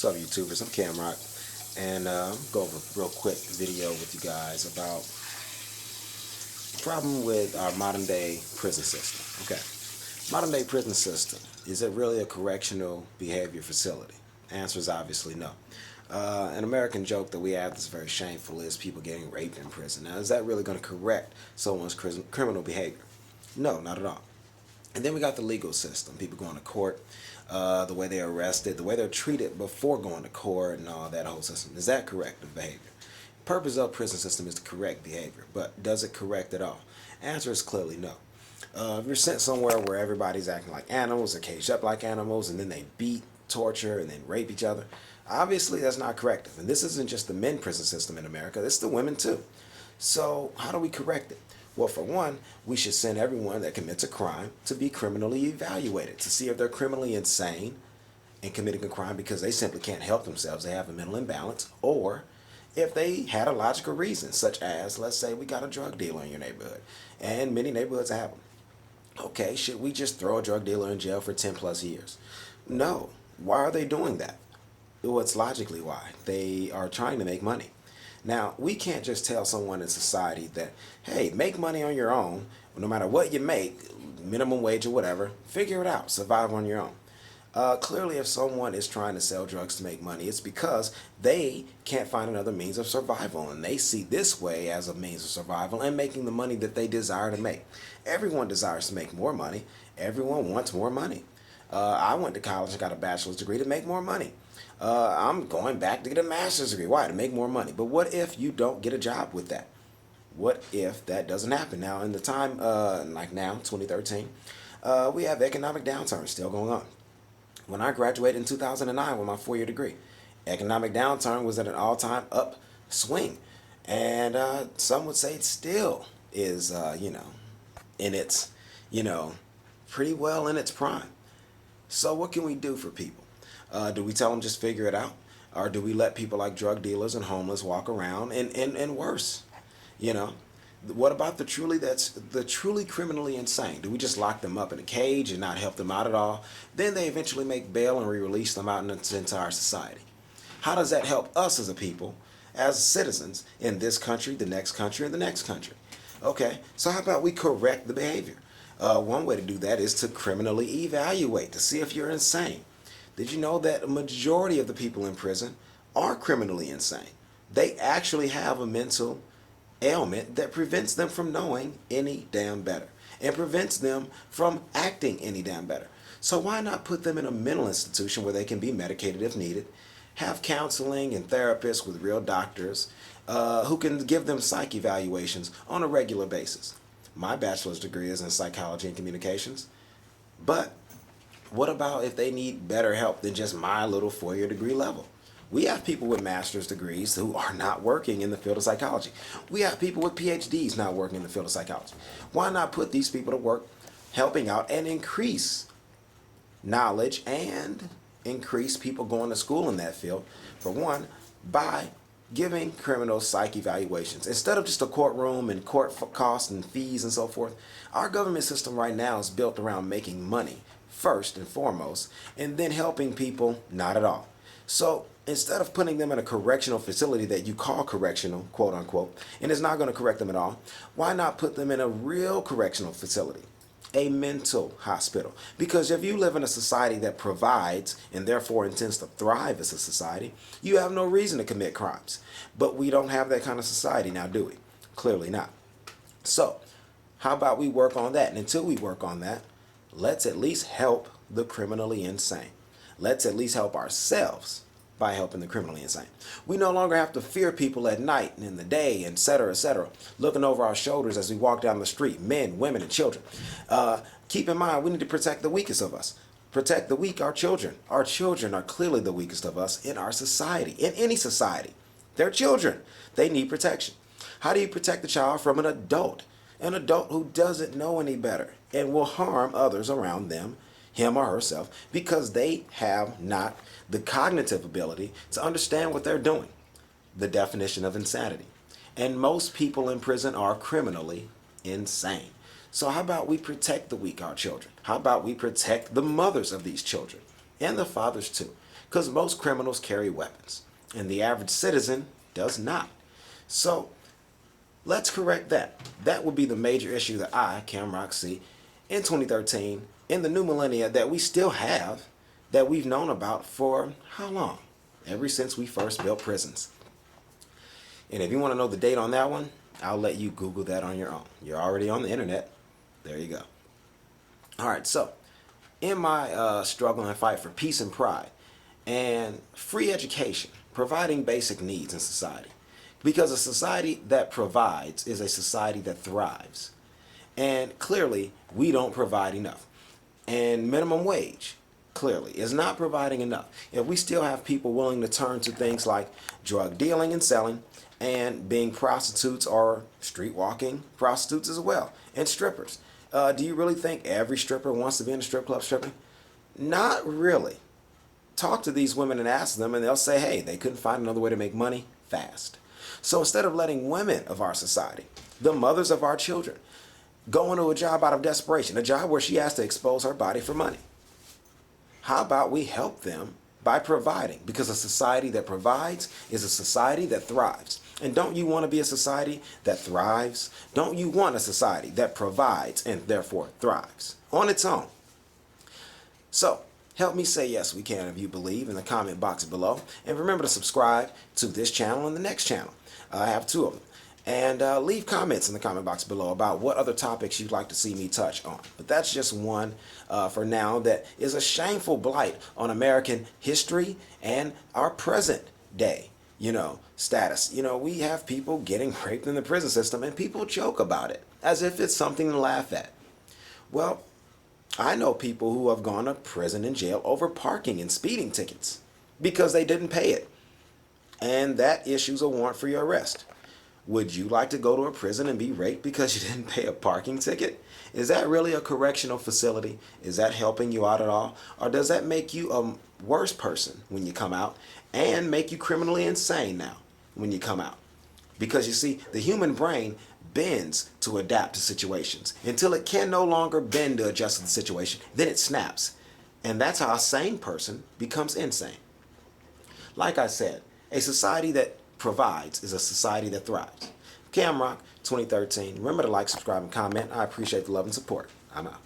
What's up, YouTubers? I'm Camrock, and go over a real quick video with you guys about the problem with our modern day prison system. Okay, modern day prison system, is it really a correctional behavior facility? Answer is obviously no. An American joke that we have that's very shameful is people getting raped in prison. Now, is that really going to correct someone's criminal behavior? No, not at all. And then we got the legal system, people going to court, the way they're arrested, the way they're treated before going to court and all that whole system. Is that corrective behavior? Purpose of prison system is to correct behavior, but does it correct at all? Answer is clearly no. If you're sent somewhere where everybody's acting like animals, they're caged up like animals, and then they beat, torture, and then rape each other, obviously that's not corrective. And this isn't just the men prison system in America, this is the women too. So how do we correct it? Well, for one, we should send everyone that commits a crime to be criminally evaluated to see if they're criminally insane and committing a crime because they simply can't help themselves, they have a mental imbalance, or if they had a logical reason, such as, let's say we got a drug dealer in your neighborhood, and many neighborhoods have them. Okay, should we just throw a drug dealer in jail for 10 plus years? No. Why are they doing that? Well, it's logically why. They are trying to make money. Now, we can't just tell someone in society that, hey, make money on your own, no matter what you make, minimum wage or whatever, figure it out, survive on your own. Clearly, if someone is trying to sell drugs to make money, it's because they can't find another means of survival, and they see this way as a means of survival and making the money that they desire to make. Everyone desires to make more money. Everyone wants more money. I went to college and got a bachelor's degree to make more money. I'm going back to get a master's degree. Why? To make more money. But what if you don't get a job with that? What if that doesn't happen? Now, in the time, like now, 2013, we have economic downturn still going on. When I graduated in 2009 with my 4-year degree, economic downturn was at an all-time upswing. And some would say it still is, in its, pretty well in its prime. So what can we do for people? Do we tell them just figure it out? Or do we let people like drug dealers and homeless walk around and worse? What about the truly criminally insane? Do we just lock them up in a cage and not help them out at all? Then they eventually make bail and we release them out into our society. How does that help us as a people, as citizens in this country, the next country, and the next country? Okay, so how about we correct the behavior? One way to do that is to criminally evaluate to see if you're insane. Did you know that a majority of the people in prison are criminally insane? They actually have a mental ailment that prevents them from knowing any damn better and prevents them from acting any damn better. So why not put them in a mental institution where they can be medicated if needed, have counseling and therapists with real doctors who can give them psych evaluations on a regular basis? My bachelor's degree is in psychology and communications, but what about if they need better help than just my little 4-year degree level? We have people with master's degrees who are not working in the field of psychology. We have people with PhDs not working in the field of psychology. Why not put these people to work helping out and increase knowledge and increase people going to school in that field, for one, by giving criminals psych evaluations. Instead of just a courtroom and court costs and fees and so forth, our government system right now is built around making money first and foremost, and then helping people not at all. So instead of putting them in a correctional facility that you call correctional, quote unquote, and it's not going to correct them at all, why not put them in a real correctional facility, a mental hospital? Because if you live in a society that provides and therefore intends to thrive as a society, you have no reason to commit crimes. But we don't have that kind of society now, do we? Clearly not. So how about we work on that? And until we work on that, let's at least help the criminally insane. Let's at least help ourselves by helping the criminally insane. We no longer have to fear people at night and in the day, etc., looking over our shoulders as we walk down the street, men, women, and children. Keep in mind, we need to protect the weakest of us. Protect the weak, our children. Our children are clearly the weakest of us in our society, in any society. They're children. They need protection. How do you protect the child from an adult? An adult who doesn't know any better and will harm others around them, him or herself, because they have not the cognitive ability to understand what they're doing. The definition of insanity. And most people in prison are criminally insane. So how about we protect the weak, our children? How about we protect the mothers of these children and the fathers too? because most criminals carry weapons, and the average citizen does not. So let's correct that. That would be the major issue that I, Camrock, see in 2013, in the new millennia, that we still have, that we've known about for how long? Ever since we first built prisons. And if you want to know the date on that one, I'll let you Google that on your own. You're already on the internet. There you go. All right, so in my struggle and fight for peace and pride and free education, providing basic needs in society, because a society that provides is a society that thrives. And clearly, we don't provide enough. And minimum wage, clearly, is not providing enough. If we still have people willing to turn to things like drug dealing and selling, and being prostitutes or street walking prostitutes as well, and strippers. Do you really think every stripper wants to be in a strip club stripping? Not really. Talk to these women and ask them, and they'll say, hey, they couldn't find another way to make money fast. So instead of letting women of our society, the mothers of our children, go into a job out of desperation, a job where she has to expose her body for money, how about we help them by providing? Because a society that provides is a society that thrives. And don't you want to be a society that thrives? Don't you want a society that provides and therefore thrives on its own? So, help me say yes we can if you believe in the comment box below. And remember to subscribe to this channel and the next channel. I have two of them. And leave comments in the comment box below about what other topics you'd like to see me touch on. But that's just one for now that is a shameful blight on American history and our present day, status. We have people getting raped in the prison system and people joke about it as if it's something to laugh at. Well, I know people who have gone to prison and jail over parking and speeding tickets because they didn't pay it. And that issues a warrant for your arrest. Would you like to go to a prison and be raped because you didn't pay a parking ticket? Is that really a correctional facility? Is that helping you out at all? Or does that make you a worse person when you come out and make you criminally insane now when you come out? Because you see, the human brain bends to adapt to situations until it can no longer bend to adjust to the situation. Then it snaps. And that's how a sane person becomes insane. Like I said, a society that provides is a society that thrives. Camrock 2013. Remember to like, subscribe, and comment. I appreciate the love and support. I'm out.